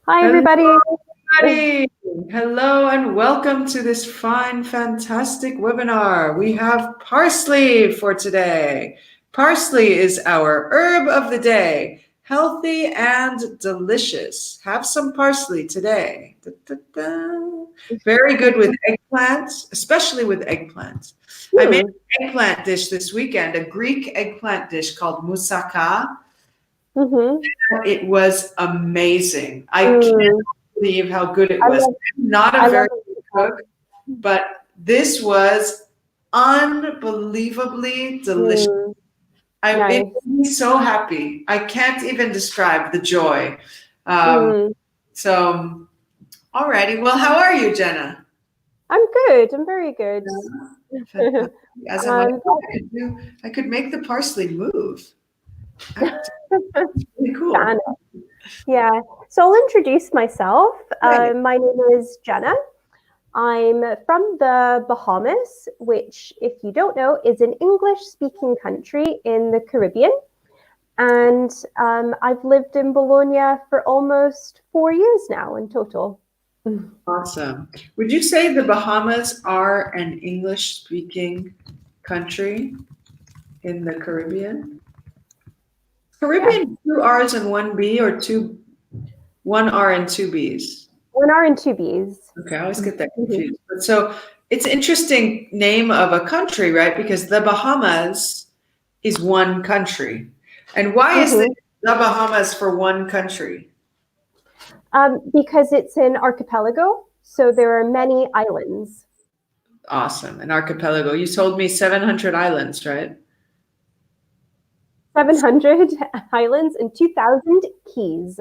Hi, Hello, everybody. everybody. Hello and welcome to this fine, fantastic webinar. We have parsley for today. Parsley is our herb of the day, healthy and delicious. Have some parsley today. Da, da, da. Very good with eggplant, especially with eggplant. I made an eggplant dish this weekend, a Greek eggplant dish called moussaka. It was amazing. I can't believe how good it was. I'm not a very good cook, but this was unbelievably delicious. It made me so happy. I can't even describe the joy. So, alrighty. Well, how are you, Jenna? I'm good. I'm very good. Fantastic. As I'm I could make the parsley move. Really cool. Yeah. So I'll introduce myself. My name is Jenna. I'm from the Bahamas, which, if you don't know, is an English-speaking country in the Caribbean. And I've lived in Vilonia for almost 4 years now in total. Awesome. Would you say the Bahamas are an English-speaking country in the Caribbean? Caribbean, yeah. 2 R's and 1 B, or 1 R and 2 B's? 1 R and 2 B's. Okay, I always get that confused. But so it's an interesting name of a country, right? Because the Bahamas is one country. And why is the Bahamas for one country? Because it's an archipelago, so there are many islands. Awesome, an archipelago. You told me 700 islands, right? 700 islands and 2,000 keys.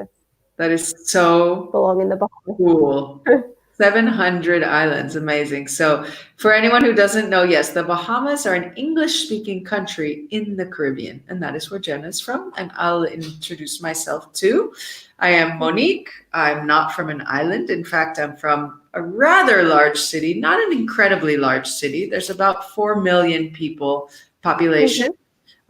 That is so belong in the Bahamas. Cool. 700 islands, amazing. So for anyone who doesn't know, yes, the Bahamas are an English-speaking country in the Caribbean, and that is where Jenna is from, and I'll introduce myself too. I am Monique. I'm not from an island. In fact, I'm from a rather large city, not an incredibly large city. There's about 4 million people population.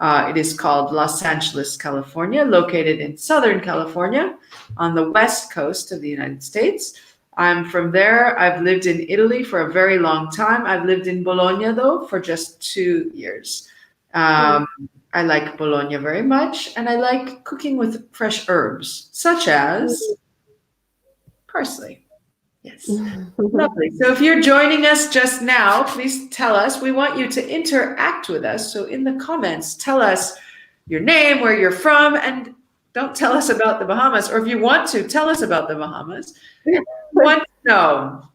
It is called Los Angeles, California, located in Southern California on the west coast of the United States. I'm from there. I've lived in Italy for a very long time. I've lived in Bologna, though, for just 2 years. I like Bologna very much, and I like cooking with fresh herbs, such as parsley. Yes. Lovely. So if you're joining us just now, please tell us. We want you to interact with us. So in the comments, tell us your name, where you're from, and don't tell us about the Bahamas. Or if you want to, tell us about the Bahamas. We want to know,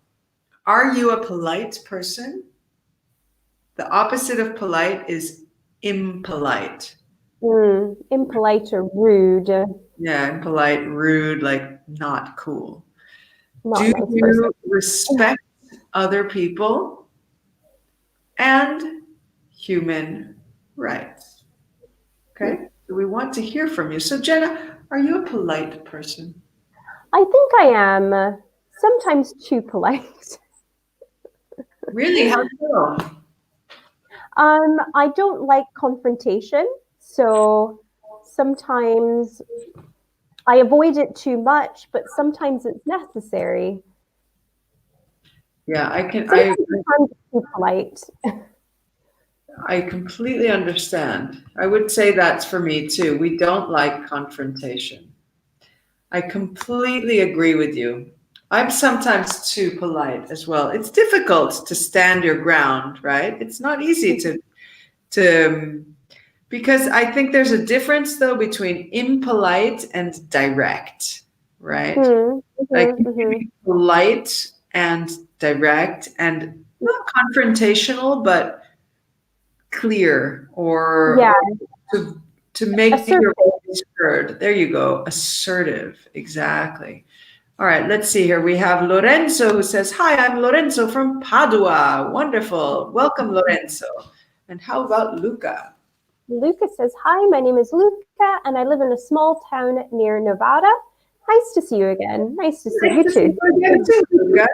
are you a polite person? The opposite of polite is impolite. Impolite or rude. Yeah, impolite, rude, like not cool. Do you respect other people and human rights? Okay, so we want to hear from you. So Jenna, are you a polite person? I think I am. Sometimes too polite. Really? How so? I don't like confrontation, so sometimes I avoid it too much, but sometimes it's necessary. Yeah, I can. Sometimes too polite. I completely understand. I would say that's for me too. We don't like confrontation. I completely agree with you. I'm sometimes too polite as well. It's difficult to stand your ground, right? It's not easy to because I think there's a difference though between impolite and direct, right? Like polite and direct and not confrontational, but clear or to make your voice heard. There you go. Assertive. Exactly. All right, let's see here. We have Lorenzo who says, hi, I'm Lorenzo from Padua. Wonderful. Welcome, Lorenzo. And how about Luca? Luca says, hi, my name is Luca, and I live in a small town near Nevada. Nice to see you again. Nice to see you too. Luca.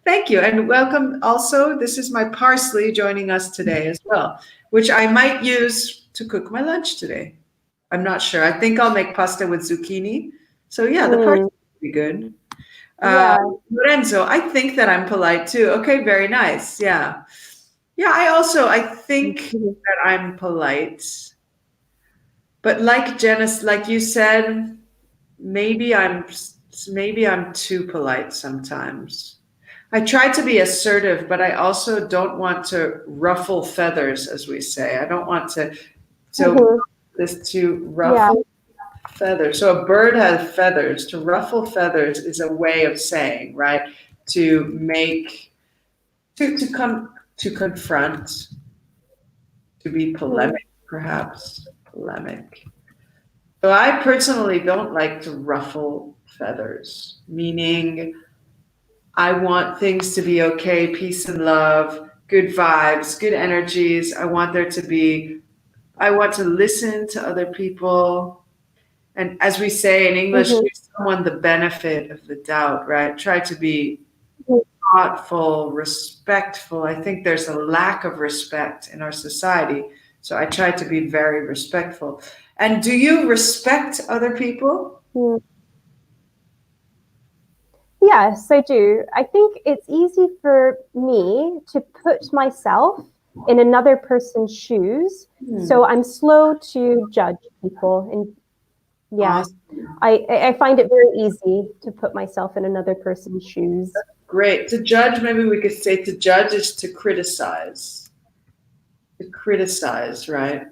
Thank you. And welcome also. This is my parsley joining us today as well, which I might use to cook my lunch today. I'm not sure. I think I'll make pasta with zucchini. So yeah, the parsley will be good. Yeah. Lorenzo, I think that I'm polite too. Okay, very nice. Yeah. Yeah, I think that I'm polite. But like Janice, like you said, maybe I'm too polite sometimes. I try to be assertive, but I also don't want to ruffle feathers, as we say. I don't want to this to ruffle feathers. So a bird has feathers. To ruffle feathers is a way of saying, right? To make to confront, to be polemic, perhaps polemic. So I personally don't like to ruffle feathers, meaning I want things to be okay, peace and love, good vibes, good energies. I want to listen to other people. And as we say in English, give someone the benefit of the doubt, right? Try to be thoughtful, respectful. I think there's a lack of respect in our society. So I try to be very respectful. And do you respect other people? Yes, I do. I think it's easy for me to put myself in another person's shoes. So I'm slow to judge people. And yeah, Awesome. I find it very easy to put myself in another person's shoes. Great. To judge, maybe we could say to judge is to criticize. To criticize, right?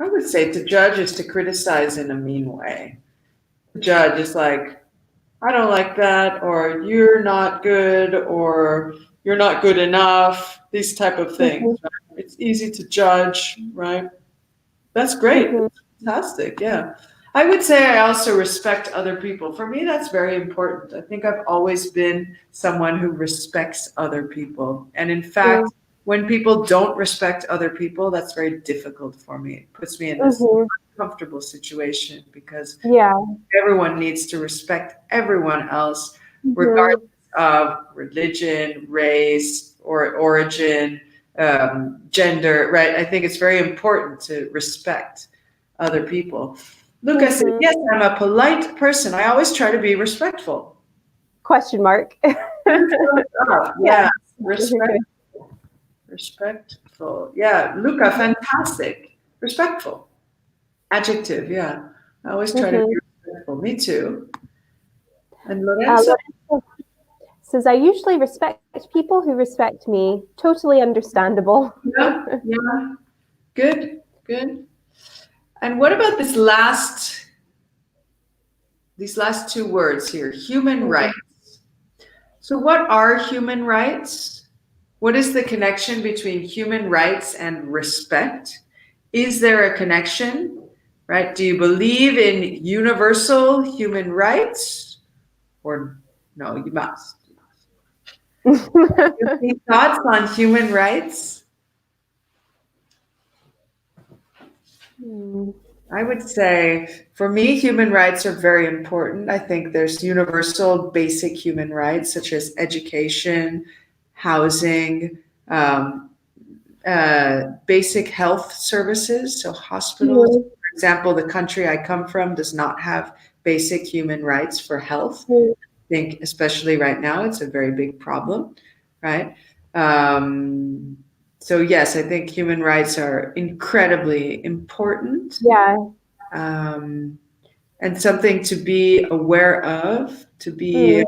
I would say to judge is to criticize in a mean way. To judge is like, I don't like that, or you're not good, or you're not good enough, these type of things. Right? It's easy to judge, right? That's great. That's fantastic. Yeah. I would say I also respect other people. For me, that's very important. I think I've always been someone who respects other people. And in fact, when people don't respect other people, that's very difficult for me. It puts me in this uncomfortable situation because everyone needs to respect everyone else, regardless of religion, race, or origin, gender, right? I think it's very important to respect other people. Lucas said, yes, I'm a polite person. I always try to be respectful. Question mark. Yeah, respectful. Yeah, Luca, fantastic. Respectful. Adjective, yeah. I always try to be respectful. Me too. And Lorenzo? Says, I usually respect people who respect me. Totally understandable. Yeah. Good. And what about these last two words here? Human rights. So what are human rights? What is the connection between human rights and respect? Is there a connection, right? Do you believe in universal human rights? Or no, you must. Any thoughts on human rights? I would say, for me, human rights are very important. I think there's universal basic human rights, such as education, housing, basic health services, so hospitals. For example, the country I come from does not have basic human rights for health. I think, especially right now, it's a very big problem, right? So yes, I think human rights are incredibly important. And something to be aware of, to be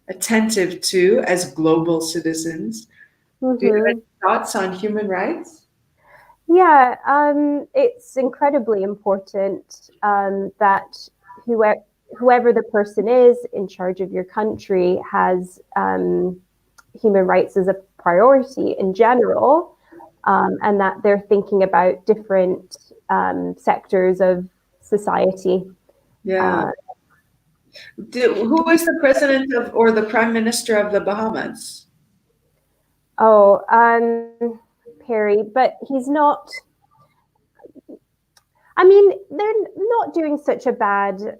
attentive to as global citizens. Do you have any thoughts on human rights? Yeah, it's incredibly important that whoever the person is in charge of your country has human rights as a priority in general, and that they're thinking about different sectors of society. Yeah. Who is the president of or the prime minister of the Bahamas? Perry, but he's not. I mean, they're not doing such a bad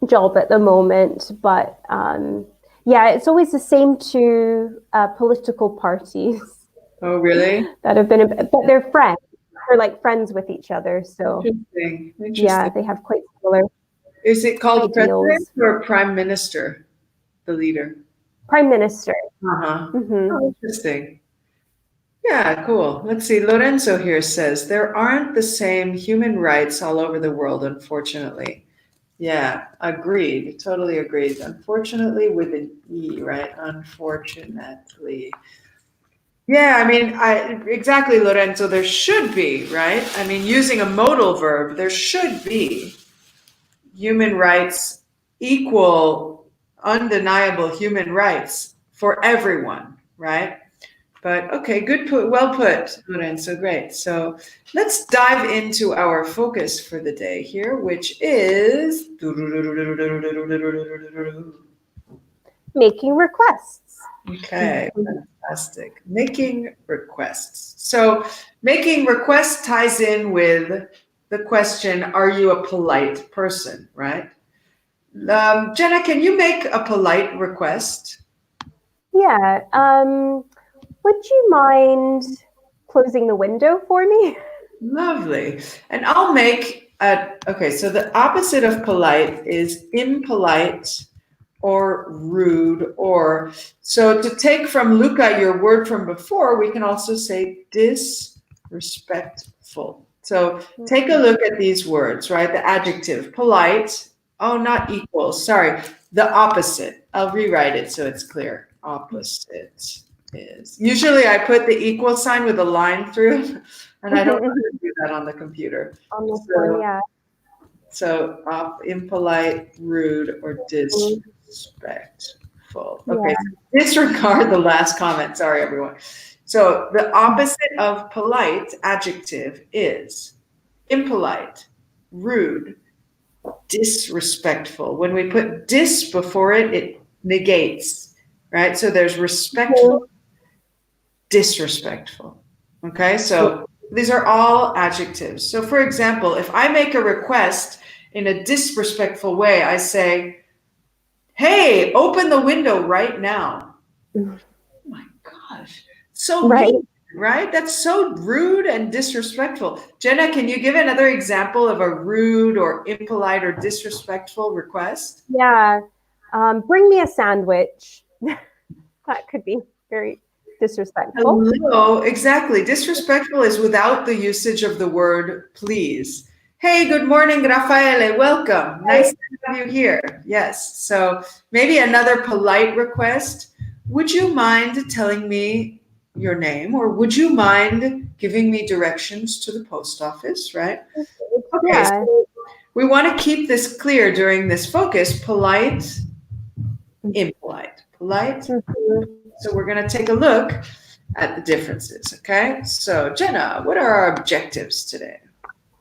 job at the moment, but yeah, it's always the same to political parties. Oh, really? That have been, but they're friends. they're like friends with each other. So Interesting. yeah, they have quite similar Is it called president ideals. or prime minister, the leader? Prime Minister. Uh-huh. Hmm. Oh, interesting. Yeah, cool. Let's see. Lorenzo here says there aren't the same human rights all over the world, unfortunately. Yeah, agreed. Totally agreed. Unfortunately, with an E, right? Unfortunately. Yeah, I mean, exactly, Lorenzo. There should be, right? I mean, using a modal verb, there should be human rights, equal, undeniable human rights for everyone, right? But okay, well put, Lorenzo. Great. So let's dive into our focus for the day here, which is Making requests. okay, fantastic. Making requests. So making requests ties in with the question, are you a polite person, right? Jenna, can you make a polite request? Yeah. Would you mind closing the window for me? Lovely. And I'll make okay, so the opposite of polite is impolite or rude, or so to take from Luca your word from before, we can also say disrespectful. So take a look at these words, right? The adjective polite, oh, not equal, sorry, the opposite. I'll rewrite it so it's clear. Opposite is usually I put the equal sign with a line through it, and I don't want to do that on the computer. On this one, yeah. So impolite, rude, or disrespectful. Okay, so disregard the last comment. Sorry, everyone. So the opposite of polite adjective is impolite, rude, disrespectful. When we put dis before it, it negates, right? So there's respectful, disrespectful. Okay, so these are all adjectives. So for example, if I make a request in a disrespectful way, I say, hey, open the window right now. Oh my gosh, so mean, right? That's so rude and disrespectful. Jenna, can you give another example of a rude or impolite or disrespectful request? Yeah. Bring me a sandwich. That could be very disrespectful. Hello, exactly. Disrespectful is without the usage of the word please. Hey, good morning, Raffaele. Welcome. Nice to have you here. Yes. So maybe another polite request. Would you mind telling me your name, or would you mind giving me directions to the post office, right? Okay. Yeah. So we want to keep this clear during this focus. Polite, impolite. Polite. So we're going to take a look at the differences, okay? So Jenna, what are our objectives today?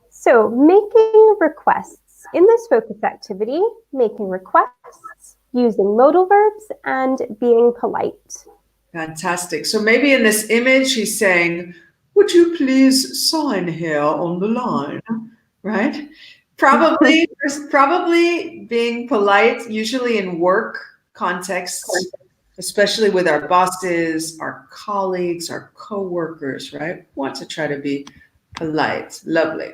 So making requests. In this focus activity, making requests, using modal verbs, and being polite. Fantastic. So maybe in this image, he's saying, would you please sign here on the line, right? Probably being polite, usually in work contexts, especially with our bosses, our colleagues, our co-workers, right? We want to try to be polite. Lovely.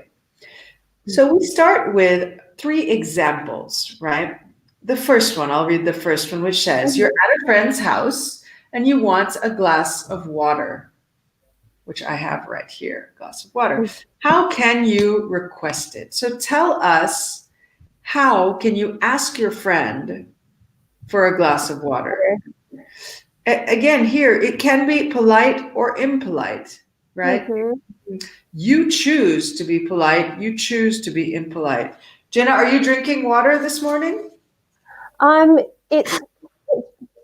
So we start with 3 examples, right? The first one, I'll read the first one, which says, you're at a friend's house and you want a glass of water, which I have right here, glass of water. How can you request it? So tell us, how can you ask your friend for a glass of water? Again, here, it can be polite or impolite, right? You choose to be polite. You choose to be impolite. Jenna, are you drinking water this morning? It's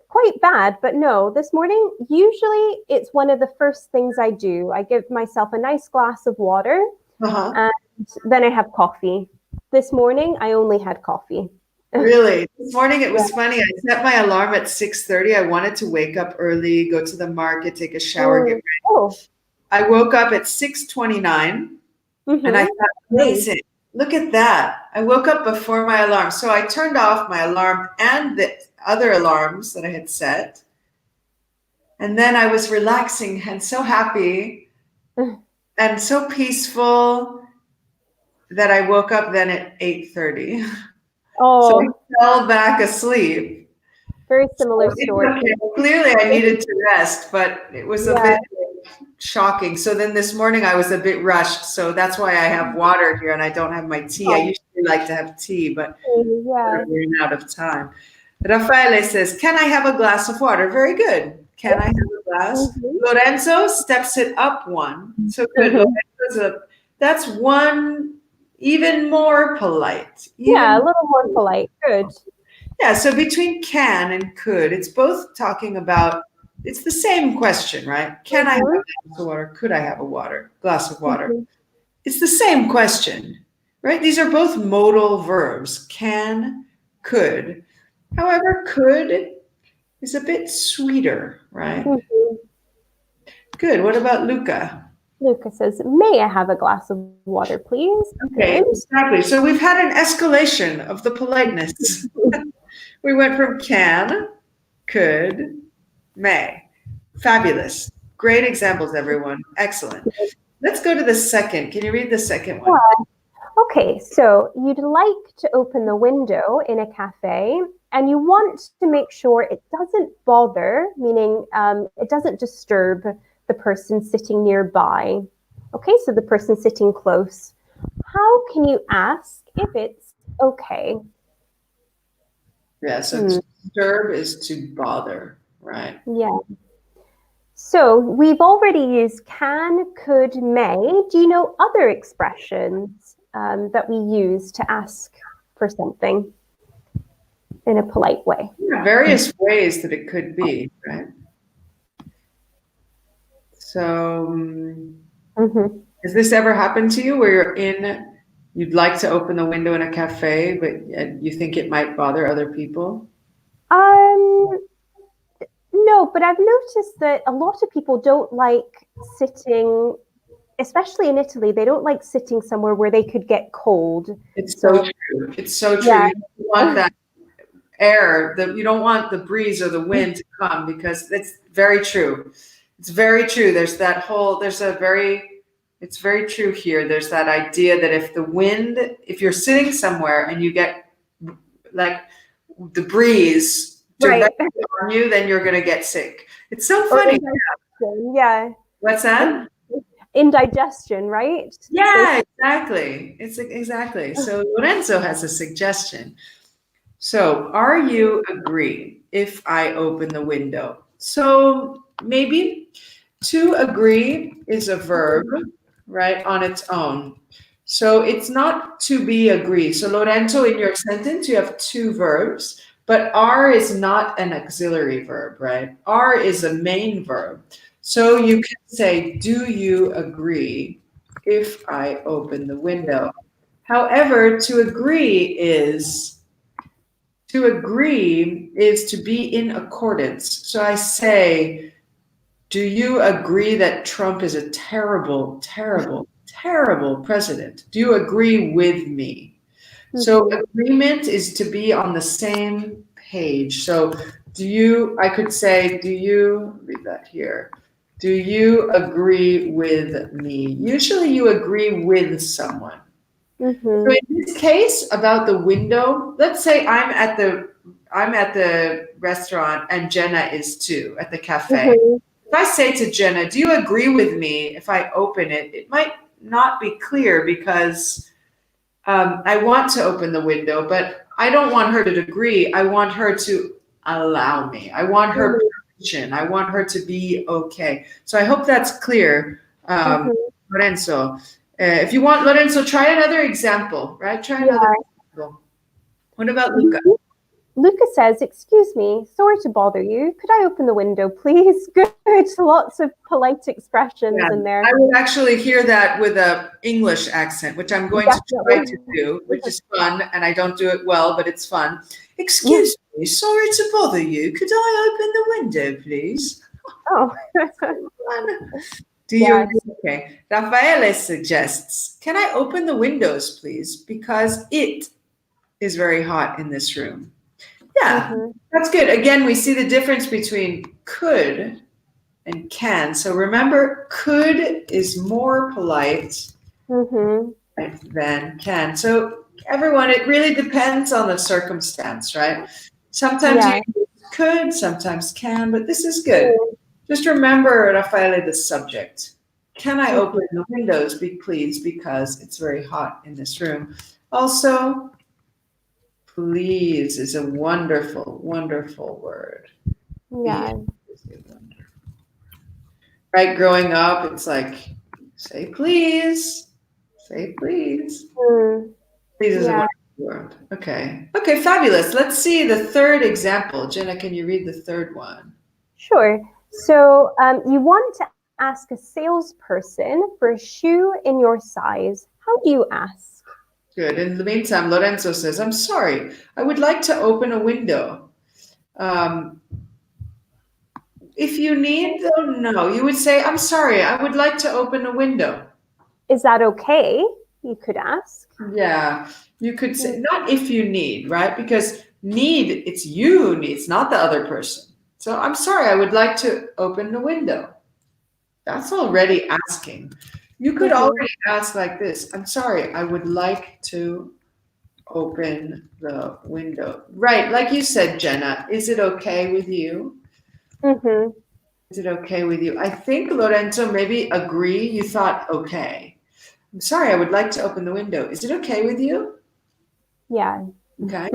quite bad, but no, this morning, usually it's one of the first things I do. I give myself a nice glass of water, and then I have coffee. This morning, I only had coffee. Really? This morning it was funny. I set my alarm at 6:30. I wanted to wake up early, go to the market, take a shower, get ready. I woke up at 6:29, and I thought, amazing. Look at that. I woke up before my alarm. So I turned off my alarm and the other alarms that I had set. And then I was relaxing and so happy. and so peaceful that I woke up then at 8:30. So I Oh, fell back asleep. very So similar it's story. okay. Clearly, I needed to rest, but it was a Yeah. bit shocking. So then this morning I was a bit rushed. So that's why I have water here and I don't have my tea. I Oh, usually like to have tea, but yeah. we're running out of time. Rafaele says, "Can I have a glass of water?" Very good. Can I have a glass? Mhm. Lorenzo steps it up one. So good. Mhm. That's one even more polite. Yeah, a Even little more polite. Good. yeah, so between can and could, it's both talking about it's the same question, right? Can I have Mhm. a glass of water? Could I have a glass of water? Mhm. It's the same question, right? These are both modal verbs, can, could. However, could is a bit sweeter, right? Mhm. Good. What about Luca? Luca says, "May I have a glass of water, please?" Okay, Good. exactly. So we've had an escalation of the politeness. We went from can, could, may. Fabulous. Great examples, everyone. Excellent. Let's go to the second. Can you read the second one? Yeah. Okay, so you'd like to open the window in a cafe and you want to make sure it doesn't bother, meaning it doesn't disturb the person sitting nearby. Okay, so the person sitting close. How can you ask if it's okay? Yeah, so Hmm, to disturb is to bother, right? yeah. So we've already used can, could, may. Do you know other expressions that we use to ask for something in a polite way? Yeah, various ways that it could be, right? So, Mm-hmm. has this ever happened to you where you'd like to open the window in a cafe, but you think it might bother other people? Um, no, but I've noticed that a lot of people don't like sitting, especially in Italy, they don't like sitting somewhere where they could get cold. It's so So, true. It's so true. yeah. You don't want that air, you don't want the breeze or the wind to come because it's very true. It's very true. It's very true here. There's that idea that if you're sitting somewhere and you get like the breeze Right. directly on you, then you're going to get sick. It's so Or funny. indigestion. Yeah. What's In, that? indigestion, right? So, Yeah, exactly. It's exactly. So Lorenzo has a suggestion. So, are you agree if I open the window? So, maybe to agree is a verb, right, on its own. So, it's not to be agree. So, Lorenzo, in your sentence, you have two verbs, but are is not an auxiliary verb, right? Are is a main verb. So, you can say, do you agree if I open the window? However, to agree is to be in accordance. So I say, do you agree that Trump is a terrible, terrible, terrible president? Do you agree with me? So mhm. agreement is to be on the same page. So I could say, read that here. Do you agree with me? Usually you agree with someone. So Mhm. in this case about the window, let's say I'm at the restaurant and Jenna is too at the cafe. Mhm. If I say to Jenna, "Do you agree with me if I open it?" It might not be clear because I want to open the window, but I don't want her to agree. I want her to allow me. I want her Mhm. permission. I want her to be okay. So I hope that's clear, Mhm. Lorenzo. If you want, Lorenzo, try another example, right? Try another Yeah. example. What about Luca? Lucas says, "Excuse me, sorry to bother you. Could I open the window, please?" Good. Lots of polite expressions Yeah, in there. I would actually hear that with a English accent, which I'm going to try to Definitely. do, which is fun, and I don't do it well, but it's fun. Excuse me, sorry to bother you. Could I open the window, please? Oh, Fun. Do you? yeah. Okay. Raffaele suggests, can I open the windows, please? Because it is very hot in this room. Yeah, Mhm. that's good. Again, we see the difference between could and can. So remember, could is more polite than can. So everyone, it really depends on the circumstance, right? Sometimes you could, sometimes can, but this is good. Just remember, Rafaele, the subject. Can I open the windows, please, because it's very hot in this room. Also, please is a wonderful, wonderful word. Yeah. Right, growing up, it's like, say please. Say please. Please is a wonderful word. Okay. Okay, fabulous. Let's see the third example. Jenna, can you read the third one? Sure. So you want to ask a salesperson for a shoe in your size. How do you ask? Good. In the meantime, Lorenzo says, I'm sorry, I would like to open a window. If you need, though, no. You would say, I'm sorry, I would like to open a window. Is that okay? You could ask. Yeah. You could say, not if you need, right? Because need, it's you need, it's not the other person. So I'm sorry, I would like to open the window. That's already asking. You could already ask like this. I'm sorry, I would like to open the window. Right, like you said, Jenna, is it okay with you? Is it okay with you? I think, Lorenzo, maybe agree. You thought, okay. I'm sorry, I would like to open the window. Is it okay with you? Yeah. Okay.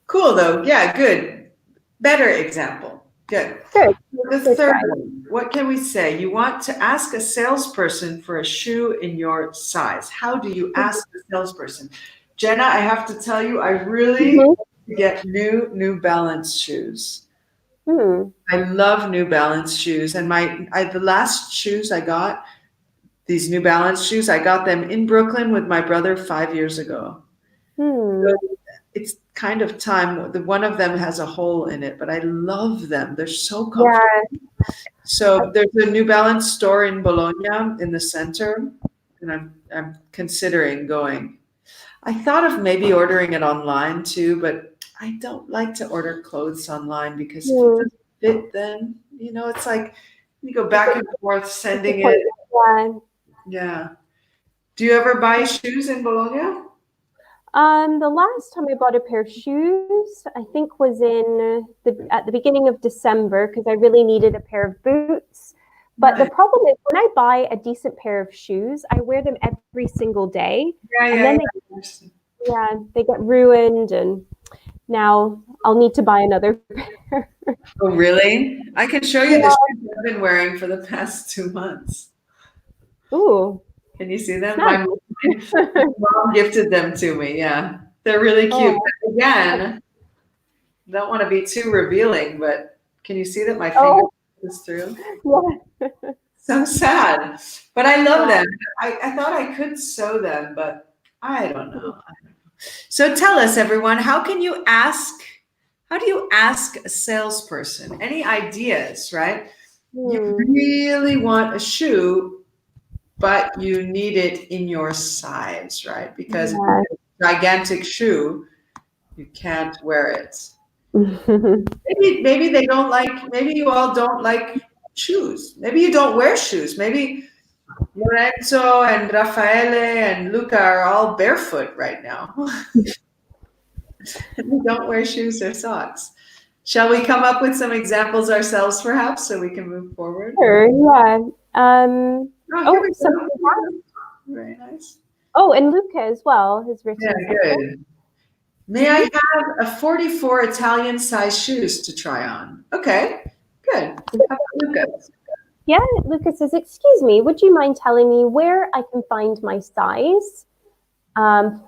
Cool, though. Yeah, good. Better example. Good. Good. The third one, what can we say? You want to ask a salesperson for a shoe in your size. How do you ask the salesperson? Jenna, I have to tell you, I really want to get New Balance shoes. I love New Balance shoes. And the last shoes I got, these New Balance shoes, I got them in Brooklyn with my brother 5 years ago. So it's kind of time. One of them has a hole in it, but I love them. They're so comfortable. Yeah. So there's a New Balance store in Vilonia in the center, and I'm considering going. I thought of maybe ordering it online too, but I don't like to order clothes online because if it doesn't fit, then it's like you go back and forth sending it. Yeah. Do you ever buy shoes in Bologna? The last time I bought a pair of shoes, I think was at the beginning of December because I really needed a pair of boots. But the problem is when I buy a decent pair of shoes, I wear them every single day. They get ruined, and now I'll need to buy another pair. Oh, really? I can show you the shoes I've been wearing for the past 2 months. Ooh. Can you see them? My mom gifted them to me. Yeah. They're really cute. But again, don't want to be too revealing, but can you see that my finger is through? Yeah. So sad. But I love them. I thought I could sew them, but I don't know. So tell us, everyone, how do you ask a salesperson? Any ideas, right? You really want a shoe, but you need it in your size, right? Because a gigantic shoe, you can't wear it. Maybe they don't like, maybe you all don't like shoes. Maybe you don't wear shoes. Maybe Lorenzo and Raffaele and Luca are all barefoot right now. We don't wear shoes or socks. Shall we come up with some examples ourselves, perhaps, so we can move forward? Sure, yeah. Very nice. Oh, and Luca as well has written. Yeah, good. May I have a 44 Italian size shoes to try on? Okay, good. How about Luca? Yeah, Luca says, excuse me, would you mind telling me where I can find my size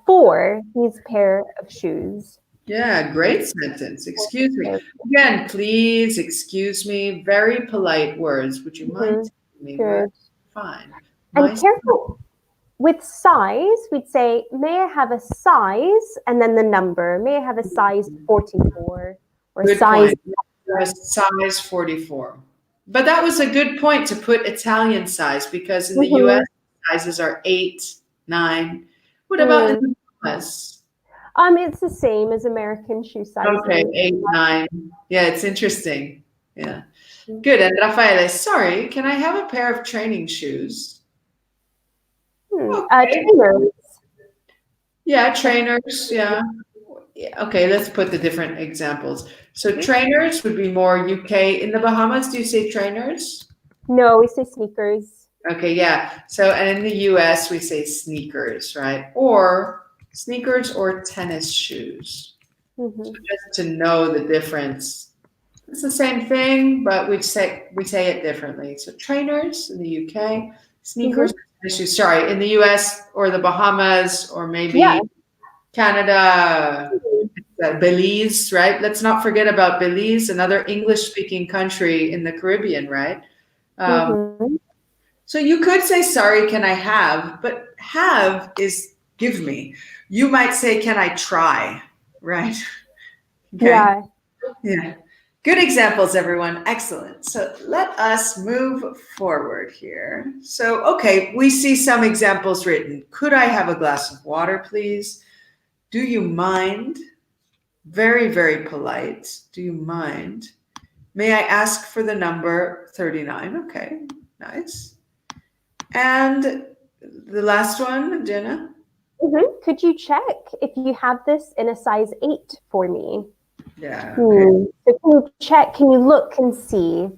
for these pair of shoes? Yeah, great sentence. Excuse me. Again, please, excuse me. Very polite words. Would you mind telling me where? Fine. And careful. With size, we'd say, may I have a size, and then the number. May I have a size 44 or good size. A size 44. But that was a good point to put Italian size, because in the US, sizes are 8, 9. What about in the US? It's the same as American shoe size. Okay, 8, 9. Yeah, it's interesting. Yeah. Good. And Rafael, sorry, can I have a pair of training shoes? Okay. Trainers. Yeah, trainers. Yeah. Okay, let's put the different examples. So trainers would be more UK. In the Bahamas, do you say trainers? No, we say sneakers. Okay, yeah. So, and in the US, we say sneakers, right? Or sneakers or tennis shoes. So just to know the difference. It's the same thing, but we say it differently. So trainers in the UK, sneakers, tennis shoes. Sorry, in the US or the Bahamas or maybe Canada, Belize, right? Let's not forget about Belize, another English-speaking country in the Caribbean, right? So you could say, sorry, can I have? But have is give me. You might say, can I try? Right? Okay. Yeah. Good examples, everyone. Excellent. So let us move forward here. So, okay, we see some examples written. Could I have a glass of water, please? Do you mind? Very, very polite. Do you mind? May I ask for the number 39? Okay, nice. And the last one, Jenna? Could you check if you have this in a size 8 for me? Yeah. Okay. So can you check, can you look and see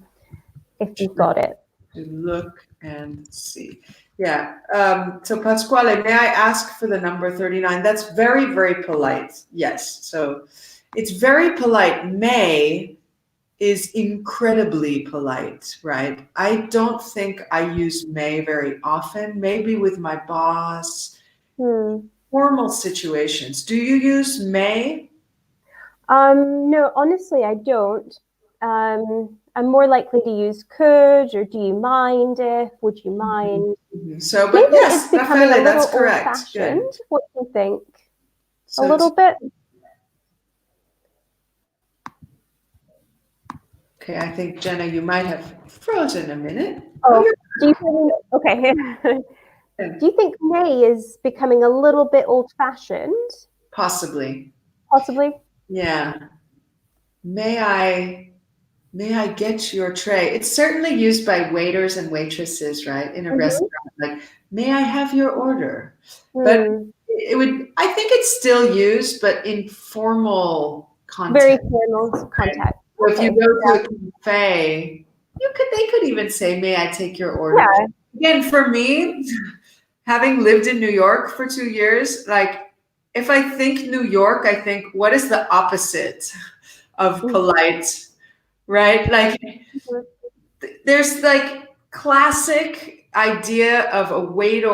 if you've got it? Look and see. Yeah. So Pasquale, may I ask for the number 39? That's very, very polite. Yes. So it's very polite. May is incredibly polite, right? I don't think I use may very often, maybe with my boss, formal situations. Do you use may? No, honestly, I don't. I'm more likely to use could or do you mind if, would you mind? So, but maybe yes, it's becoming Rafaele, a that's little correct. old-fashioned. Good. What do you think? So a little bit? Okay, I think, Jenna, you might have frozen a minute. Oh, do you think, okay. Do you think may is becoming a little bit old-fashioned? Possibly. Possibly. Yeah. May I get your tray? It's certainly used by waiters and waitresses, right? In a restaurant, like, may I have your order? But it would, I think it's still used, but in formal context. Very formal context. So if you go to a cafe, they could even say, may I take your order? Yeah. Again, for me, having lived in New York for 2 years, like, if I think New York, I think, what is the opposite of polite, right? Like, there's like classic idea of a waiter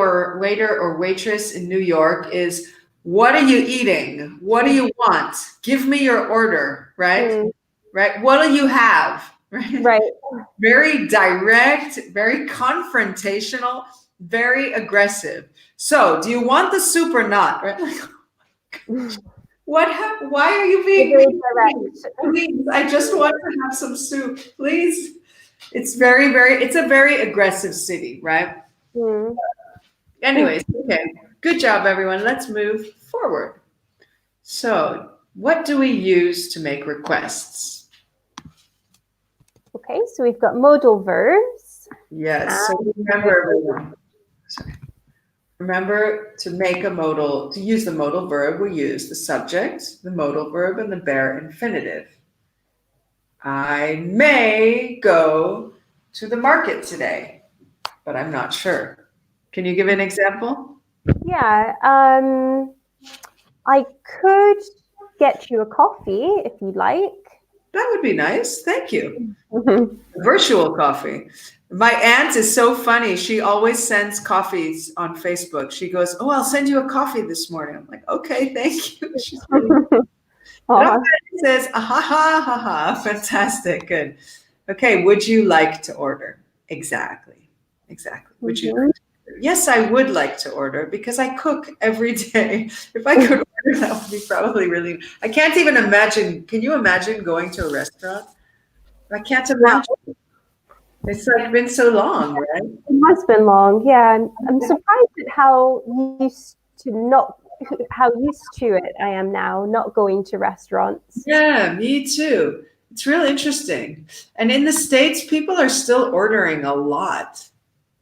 or waitress in New York is, what are you eating? What do you want? Give me your order, right? Right? What do you have? Right. Very direct, very confrontational, very aggressive. So, do you want the soup or not? Right? Why are you being direct? Please, I just want to have some soup, please. It's it's a very aggressive city, right? Anyways, okay. Good job, everyone. Let's move forward. So, what do we use to make requests? Okay, so we've got modal verbs. Yes. So remember, everyone. Remember to use the modal verb, we use the subject, the modal verb, and the bare infinitive. I may go to the market today, but I'm not sure. Can you give an example? Yeah. I could get you a coffee if you'd like. That would be nice. Thank you. Virtual coffee. My aunt is so funny. She always sends coffees on Facebook. She goes, "Oh, I'll send you a coffee this morning." I'm like, "Okay, thank you." She's really says, "Ah, ha, ha, ha, ha." Fantastic. Good. Okay. Would you like to order? Exactly. Would you like to order? Yes, I would like to order because I cook every day. If I could order, that would be probably really. I can't even imagine. Can you imagine going to a restaurant? I can't imagine. It's like been so long, right? It has been long, yeah. I'm surprised at how used to it I am now, not going to restaurants. Yeah, me too. It's really interesting. And in the States, people are still ordering a lot.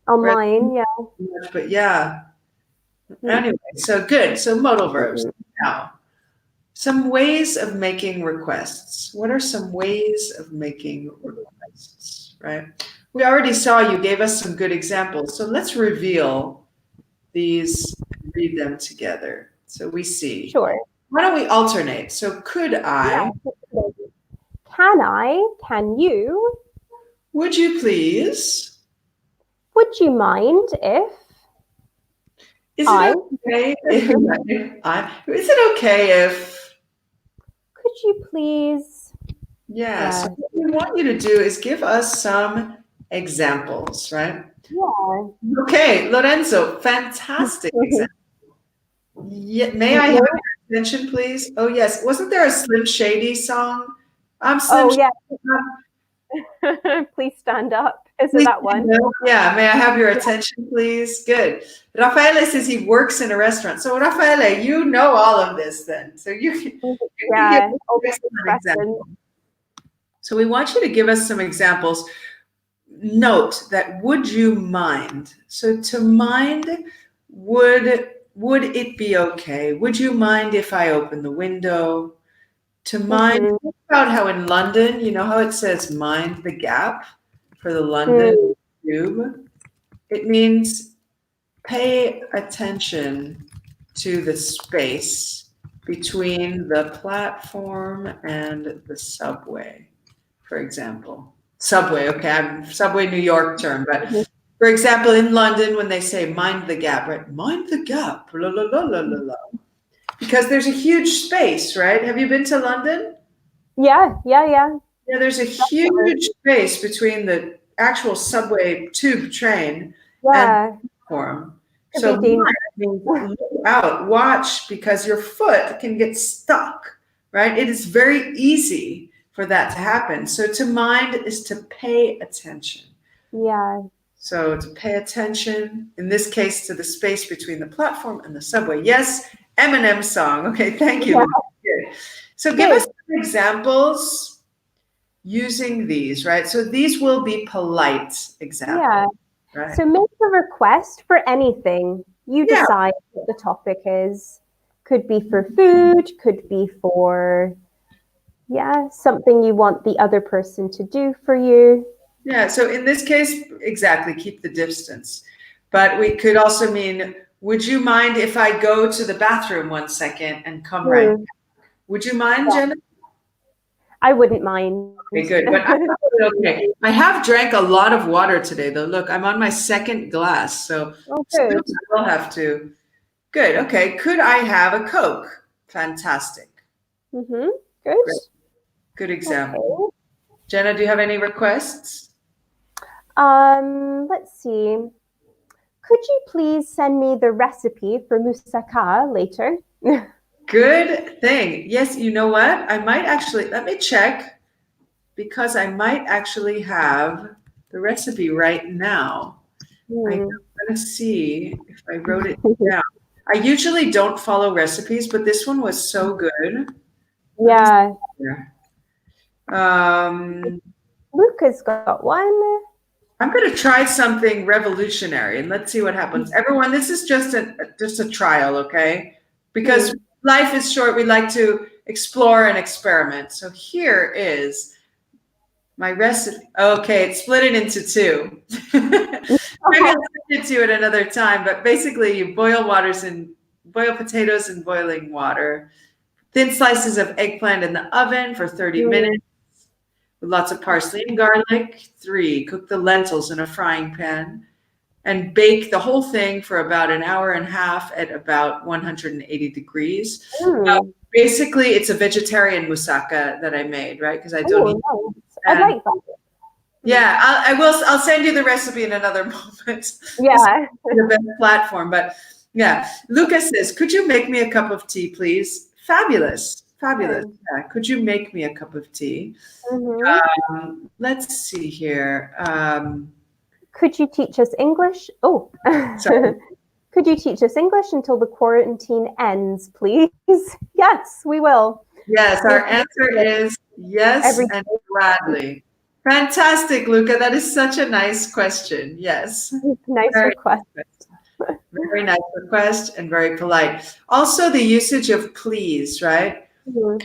Online, yeah. But yeah. Anyway, so good. So modal verbs. Now, some ways of making requests. What are some ways of making requests, right? We already saw you gave us some good examples. So let's reveal these and read them together. So we see. Sure. Why don't we alternate? So could I? Yeah. Can I? Can you? Would you please? Would you mind if? Is it okay is it okay if? Could you please? Yeah. So what we want you to do is give us some examples, right? Yeah. Okay, Lorenzo, fantastic example. Yeah, may I have your attention, please? Oh yes, wasn't there a Slim Shady song? I'm Slim. Oh yeah. Please stand up. Is it that one? Yeah, may I have your attention, please? Good. Raffaele says he works in a restaurant. So Raffaele, you know all of this then. So you can give us an example. So we want you to give us some examples. Note that would you mind? So to mind, would it be okay? Would you mind if I open the window? To mind, think about how in London, you know how it says mind the gap for the London Tube? It means pay attention to the space between the platform and the subway, for example. Subway, okay, Subway New York term, but for example, in London, when they say mind the gap, right? Mind the gap, la la la la la la. Because there's a huge space, right? Have you been to London? Yeah. Yeah, there's a huge space between the actual subway tube train and the platform. So look out, watch, because your foot can get stuck, right? It is very easy for that to happen. So to mind is to pay attention. Yeah. So to pay attention, in this case, to the space between the platform and the subway. Yes, Eminem song. Okay, thank you. Yeah. So give us some examples using these, right? So these will be polite examples. Yeah. Right? So make a request for anything. You decide what the topic is. Could be for food, could be for, something you want the other person to do for you. Yeah, so in this case, exactly, keep the distance. But we could also mean, would you mind if I go to the bathroom 1 second and come right back? Would you mind, Jenna? I wouldn't mind. Okay, good. But okay. I have drank a lot of water today, though. Look, I'm on my second glass, so I will have to. Good. Okay. Could I have a Coke? Fantastic. Good. Good example. Okay. Jenna, do you have any requests? Let's see. Could you please send me the recipe for moussaka later? Good thing. Yes, you know what? I might actually, let me check, because I might actually have the recipe right now. I'm going to see if I wrote it down. I usually don't follow recipes, but this one was so good. Yeah. Luca's got one. I'm going to try something revolutionary, and let's see what happens. Everyone, this is just a trial, okay? Because life is short. We like to explore and experiment. So here is my recipe. Okay, it's split it into two. Maybe I'll send it to you at another time. But basically, you boil potatoes in boiling water. Thin slices of eggplant in the oven for 30 minutes. With lots of parsley and garlic. 3, cook the lentils in a frying pan and bake the whole thing for about an hour and a half at about 180 degrees. Basically, it's a vegetarian moussaka that I made, right? Because I don't eat. I like that. Yeah, I'll send you the recipe in another moment. Yeah. The best platform, but yeah. Lucas says, could you make me a cup of tea, please? Fabulous. Yeah. Could you make me a cup of tea? Let's see here. Could you teach us English? Oh, sorry. Could you teach us English until the quarantine ends, please? Yes, we will. Yes, our answer is Yes, Every and gladly. Fantastic, Luca. That is such a nice question. Yes. nice Very request. Very nice request and very polite. Also, the usage of please, right? Mhm.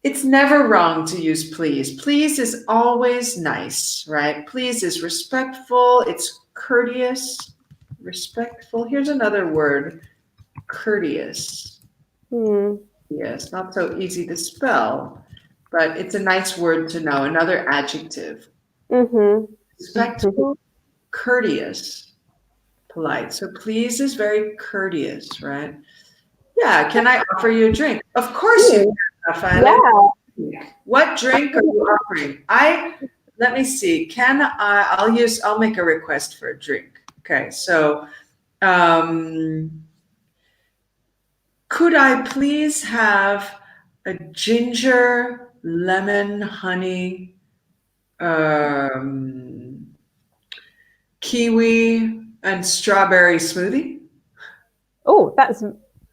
It's never wrong to use please. Please is always nice, right? Please is respectful, it's courteous. Respectful. Here's another word, courteous. Hmm. Yes, not so easy to spell, but it's a nice word to know. Another adjective. Mhm. Respectful, courteous, polite. So please is very courteous, right? Yeah, can I offer you a drink? Of course you Hmm. can, Rafael. Yeah. What drink are you offering? Let me see. I'll make a request for a drink. Okay, so um, could I please have a ginger, lemon, honey, um, kiwi, and strawberry smoothie? Oh, that's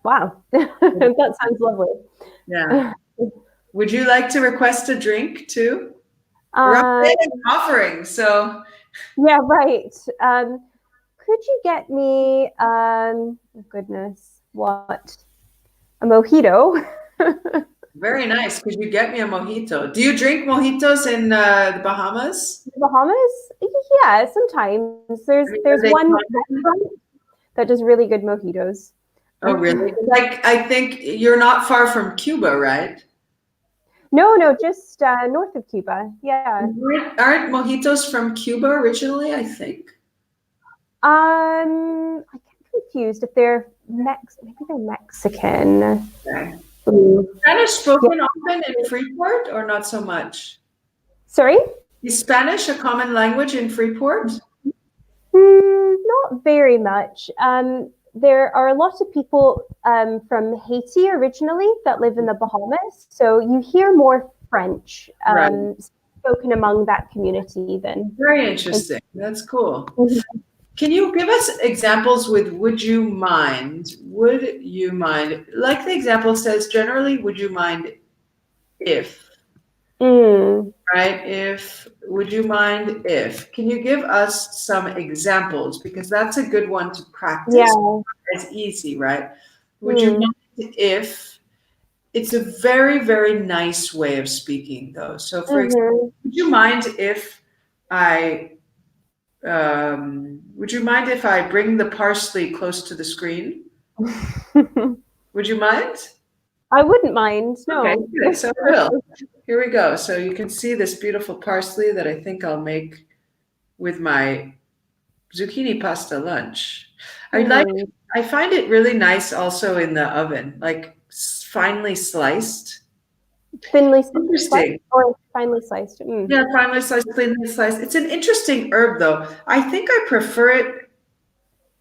wow. That sounds Yeah. lovely. Would you like to request a drink too? Rafael Uh, is offering, so yeah, right. Could you get me, oh goodness, what? A mojito? very nice. Could you get me a mojito? Do you drink mojitos in the Bahamas? Bahamas? Yeah, sometimes. I mean, There's are they one common? restaurant that does really good mojitos. Oh, really? Like, I think you're not far from Cuba, right? No, just north of Cuba. Yeah. Aren't mojitos from Cuba originally, I think? I get confused if they're maybe they're Mexican. Okay. Mm. Spanish Yeah. spoken often in Freeport or not so much? Sorry? Is Spanish a common language in Freeport? Not very much. There are a lot of people from Haiti originally that live in the Bahamas, so you hear more French Right. spoken among that community than. Very interesting. That's cool. Mhm. Can you give us examples with would you mind? Would you mind? Like the example says, generally, would you mind if, Mm, right? If, would you mind if? Can you give us some examples? Because that's a good one to practice. yeah. It's easy, right? Would you Mm, mind if? It's a very, very nice way of speaking, though. So, for example, mhm. would you mind if I would you mind if I bring the parsley close to the screen? Would you mind? I wouldn't mind. Okay, No. good. So I will. Here we go. So you can see this beautiful parsley that I think I'll make with my zucchini pasta lunch. Mm. I find it really nice also in the oven, like finely sliced. Thinly sliced Interesting. or finely sliced? Mm. Yeah, finely sliced, thinly sliced. It's an interesting herb though. I think I prefer it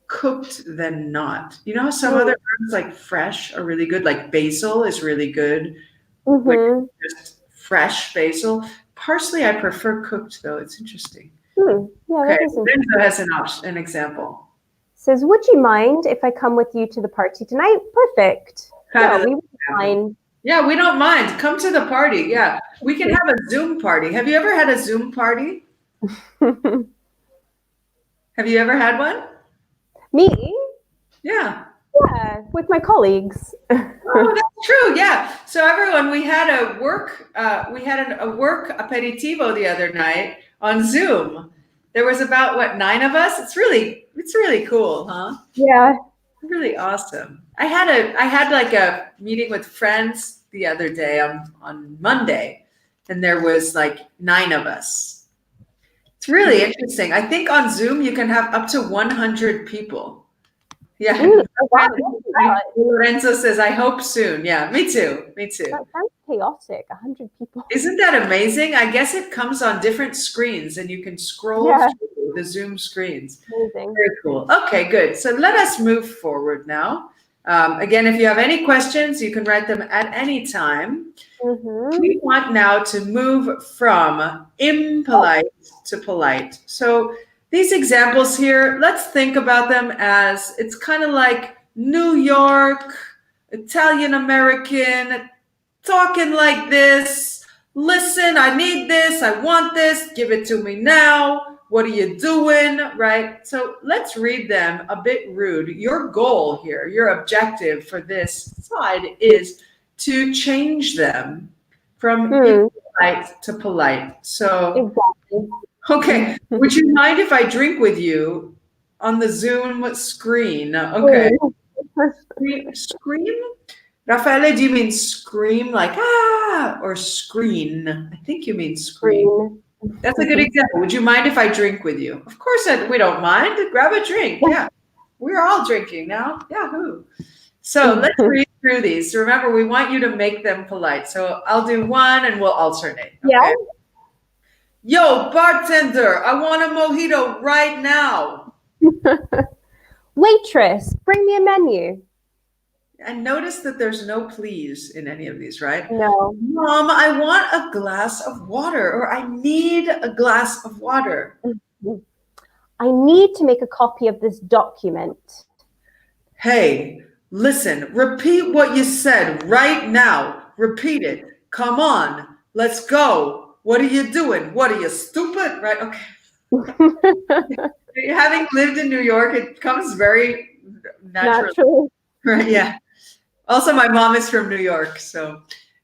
cooked than not. You know how some Mm. other herbs like fresh are really good, like basil is really good, like Mhm. just fresh basil. Parsley I prefer cooked though. It's interesting. Yeah, Okay, that is interesting. Lorenzo has an example. Says, would you mind if I come with you to the party tonight? Perfect. No, Fabulous we wouldn't example. mind. Yeah, we don't mind. Come to the party. Yeah, we can have a Zoom party. Have you ever had a Zoom party? Have you ever had one? Me? Yeah. Yeah, with my colleagues. Oh, that's true. Yeah. So everyone, we had a work aperitivo the other night on Zoom. There was about what 9 of us. It's really cool, huh? Yeah. Really awesome. I had like a meeting with friends the other day on Monday, and there was like 9 of us. It's really interesting. I think on Zoom you can have up to 100 people. Yeah. Oh, wow, that's a lot. Lorenzo says, I hope soon. Yeah, me too. Me too. That sounds chaotic. 100 people. Isn't that amazing? I guess it comes on different screens and you can scroll Yeah, through the Zoom screens. amazing. Very cool. Okay, good. So let us move forward now. Again, if you have any questions, you can write them at any time. Mm-hmm. We want now to move from impolite to polite. So these examples here, let's think about them as it's kind of like New York, Italian American, talking like this, listen, I need this, I want this, give it to me now. What are you doing? Right? So let's read them a bit rude. Your goal here, your objective for this side is to change them from impolite to polite. So, Exactly. okay, would you mind if I drink with you on the Zoom screen? Okay. Scream? Raffaele, do you mean scream like ah or screen? I think you mean scream. That's a good example. Would you mind if I drink with you? Of course, we don't mind. Grab a drink. Yeah, we're all drinking now. Yahoo! So let's read through these. Remember, we want you to make them polite. So I'll do one and we'll alternate. Okay? Yeah. Yo, bartender, I want a mojito right now. Waitress, bring me a menu. And notice that there's no please in any of these, right? No. Mom, I want a glass of water, or I need a glass of water. I need to make a copy of this document. Hey, listen, repeat what you said right now. Repeat it. Come on, let's go. What are you doing? What are you, stupid? Right? Okay. Having lived in New York, it comes very naturally. Right? Yeah. Also, my mom is from New York, so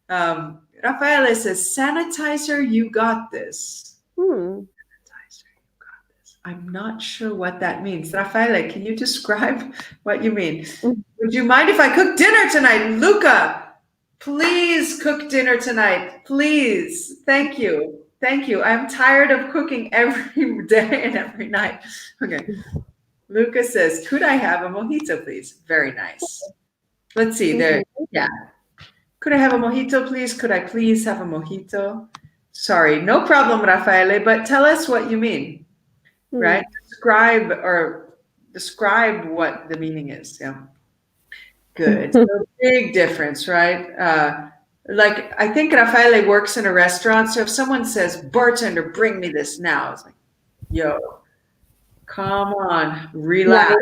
Raffaele says, "Sanitizer, you got this." Sanitizer, you got this. I'm not sure what that means. Raffaele, can you describe what you mean? Would you mind if I cook dinner tonight, Luca? Please cook dinner tonight, please. Thank you, thank you. I'm tired of cooking every day and every night. Okay. Luca says, "Could I have a mojito, please?" Very nice. Let's see there. Yeah. Could I have a mojito, please? Could I please have a mojito? Sorry, no problem, Raffaele, but tell us what you mean, right? Describe what the meaning is. Yeah. Good. So big difference, right? Like, I think Raffaele works in a restaurant. So if someone says, bartender, bring me this now, it's like, yo, come on, relax,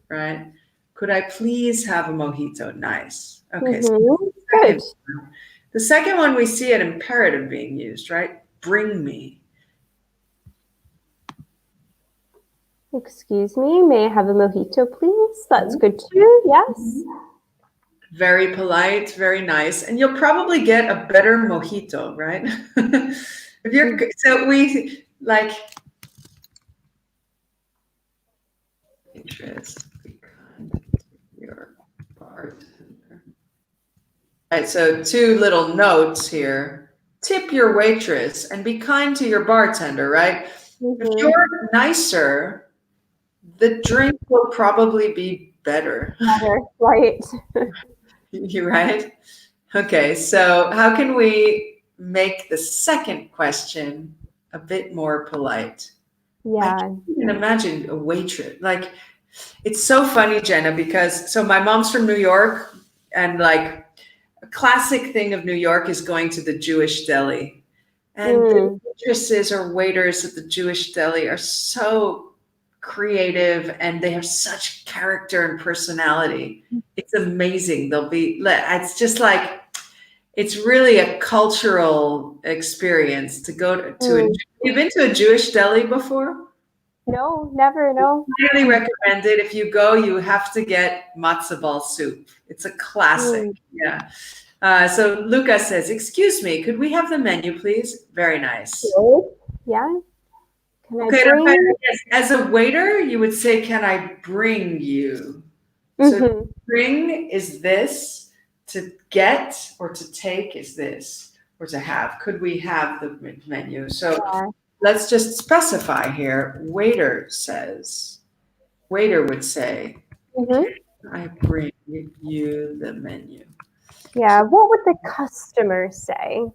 right? Could I please have a mojito? Nice. Okay. So Good. the second one, we see an imperative being used, right? Bring me. Excuse me, may I have a mojito, please? That's good too, yes. Very polite, very nice. And you'll probably get a better mojito, right? If you're, so we like, interest, be kind to your bartender. All right, so two little notes here. Tip your waitress and be kind to your bartender, right? If you're nicer, the drink will probably be better. Right. You're right. Okay, so how can we make the second question a bit more polite? Yeah. I can't even imagine a waitress. Like, it's so funny, Jenna, because so my mom's from New York, and like a classic thing of New York is going to the Jewish deli. And the waitresses or waiters at the Jewish deli are so creative and they have such character and personality. It's amazing. It's just like, it's really a cultural experience to go to. You've been to a Jewish deli before? No, never, no. I highly recommend it. If you go, you have to get matzo ball soup. It's a classic. Yeah. So Luca says, "Excuse me, could we have the menu, please?" Very nice. Yeah. Can I Okay, bring? yes. As a waiter, you would say, "Can I bring you?" So bring is this, to get or to take is this, or to have. Could we have the menu? So let's just specify here. Waiter would say, "Can I bring you the menu?" Yeah, what would the customer say?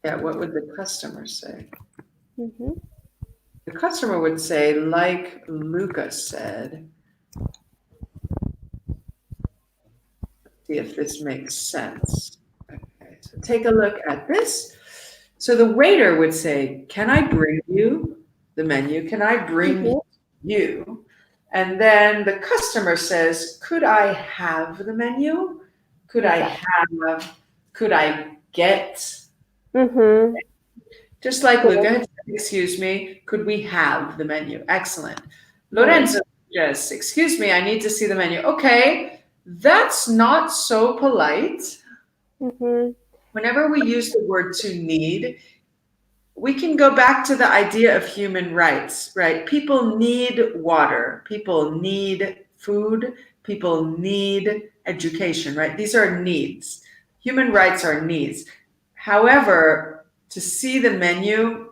Yeah, what would the customer say? The customer would say, like Luca said, see if this makes sense. Okay, so take a look at this. So the waiter would say, "Can I bring you the menu? Can I bring you?" And then the customer says, "Could I have the menu? Could I get? Mm-hmm. Just like Good. Luca had said, excuse me, could we have the menu? Excellent. Right. Lorenzo, yes, excuse me, I need to see the menu. Okay, that's not so polite. Mm-hmm. Whenever we use the word to need, we can go back to the idea of human rights, right? People need water, people need food, people need education, right? These are needs. Human rights are needs. However, to see the menu,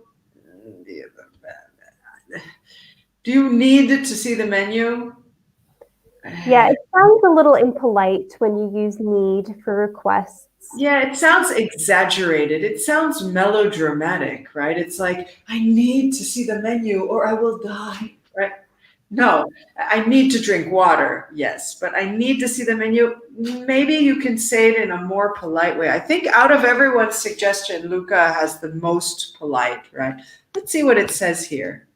do you need to see the menu? Yeah, it sounds a little impolite when you use need for requests. Yeah, it sounds exaggerated. It sounds melodramatic, right? It's like, I need to see the menu or I will die, right? No, I need to drink water, yes, but I need to see the menu. Maybe you can say it in a more polite way. I think out of everyone's suggestion, Luca has the most polite, right? Let's see what it says here.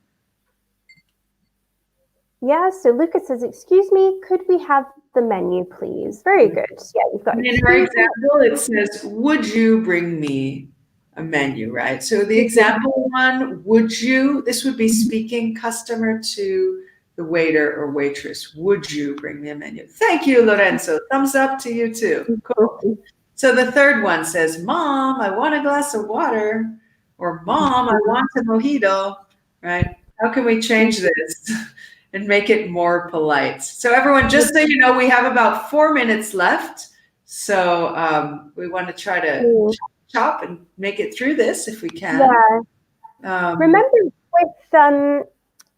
Yeah, so Lucas says, excuse me, could we have the menu, please? Very good. Yeah, you've got In our example, it says, would you bring me a menu, right? So the example one, would you, this would be speaking customer to the waiter or waitress. Would you bring me a menu? Thank you, Lorenzo. Thumbs up to you too. Cool. So the third one says, Mom, I want a glass of water. Or Mom, I want a mojito, right? How can we change this and make it more polite? So everyone, just so you know, we have about 4 minutes left. So we want to try to chop and make it through this if we can. Yeah. Remember with,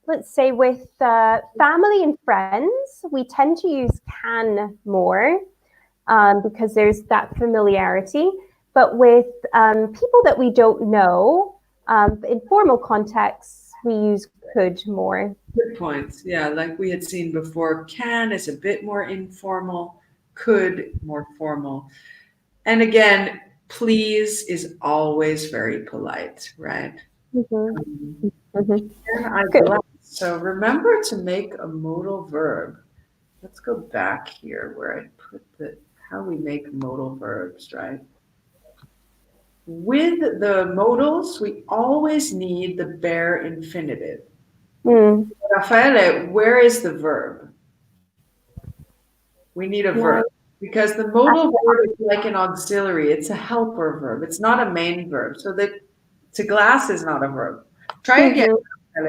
let's say with family and friends, we tend to use can more because there's that familiarity. But with people that we don't know, in formal contexts, we use could more. Good points. Yeah, like we had seen before, can is a bit more informal, could more formal. And again, please is always very polite, right? Mm-hmm. Mm-hmm. So remember to make a modal verb. Let's go back here where I put how we make modal verbs, right? With the modals, we always need the bare infinitive. Raffaele, where is the verb? We need a verb because the modal verb is like an auxiliary. It's a helper verb. It's not a main verb. So that to glass is not a verb. Try again.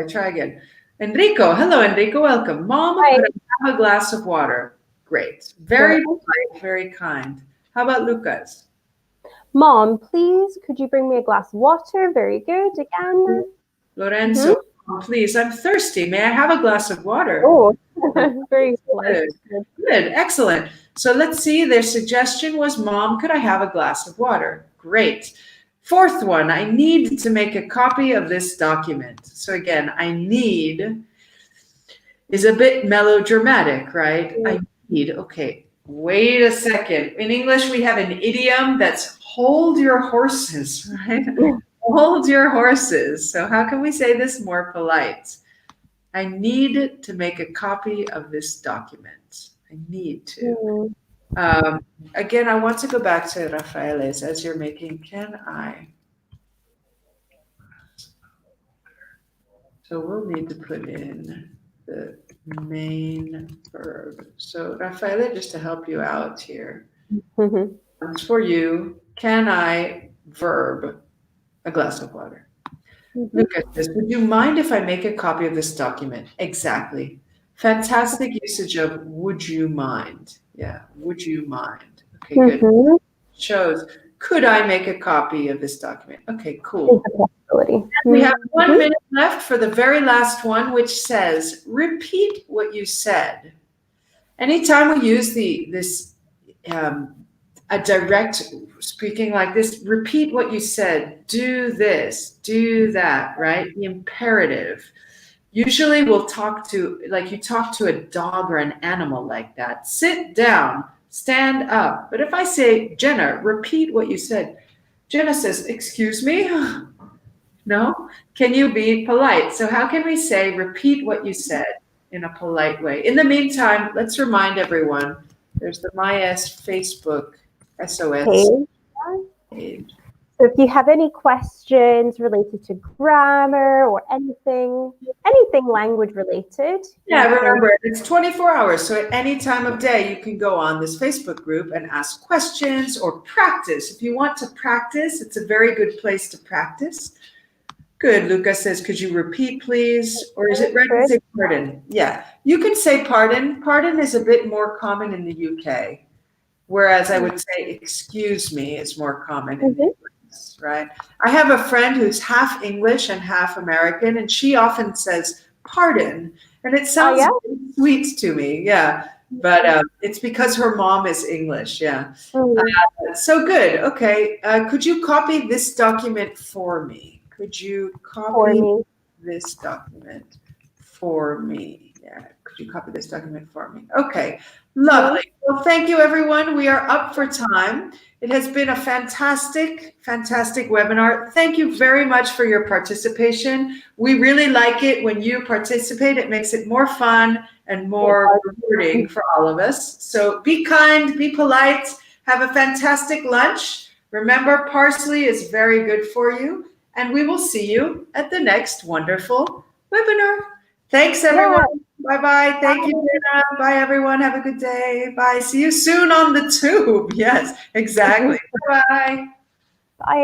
Try again. Enrico, hello Enrico, welcome. Mom, could I have a glass of water? Great. Very polite, very kind. How about Lucas? Mom, please, could you bring me a glass of water? Very good. Again. Lorenzo, please, I'm thirsty. May I have a glass of water? Oh, very polite. Good, excellent. So let's see, their suggestion was, Mom, could I have a glass of water? Great. Fourth one, I need to make a copy of this document. So again, I need is a bit melodramatic, right? I need, okay, wait a second. In English, we have an idiom that's hold your horses, right? Hold your horses. So how can we say this more polite? I need to make a copy of this document. I need to. Again, I want to go back to Rafael's as you're making, can I? So we'll need to put in the main verb. So Rafaela, just to help you out here. It's for you. Can I verb a glass of water? Look at this. Would you mind if I make a copy of this document? Exactly. Fantastic usage of would you mind? Yeah, would you mind? Okay, good. Shows, could I make a copy of this document? Okay, cool. We have 1 minute left for the very last one, which says, repeat what you said. Anytime we use a direct speaking like this, repeat what you said, do this, do that, right? The imperative. Usually we'll talk to, like you talk to a dog or an animal like that. Sit down, stand up. But if I say, Jenna, repeat what you said, Jenna says, excuse me? No? Can you be polite? So how can we say, repeat what you said in a polite way? In the meantime, let's remind everyone, there's the Myes Facebook SOS. So if you have any questions related to grammar or anything language related. Yeah, remember, it's 24 hours. So at any time of day, you can go on this Facebook group and ask questions or practice. If you want to practice, it's a very good place to practice. Good. Lucas says, could you repeat, please? Or is it right to say pardon? Yeah, you can say pardon. Pardon is a bit more common in the UK, whereas I would say excuse me is more common in the US, right? I have a friend who's half English and half American, and she often says pardon, and it sounds sweet to me. Yeah, but it's because her mom is English. Yeah. So good. Okay. Could you copy this document for me? Could you copy this document for me? Yeah. Could you copy this document for me? Okay. Lovely. Well, thank you, everyone. We are up for time. It has been a fantastic, fantastic webinar. Thank you very much for your participation. We really like it when you participate. It makes it more fun and more rewarding for all of us. So be kind, be polite, have a fantastic lunch. Remember, parsley is very good for you. And we will see you at the next wonderful webinar. Thanks, everyone. Bye-bye. Thank you, Jenna. Bye, everyone. Have a good day. Bye. See you soon on the tube. Yes, exactly. Bye-bye. Bye.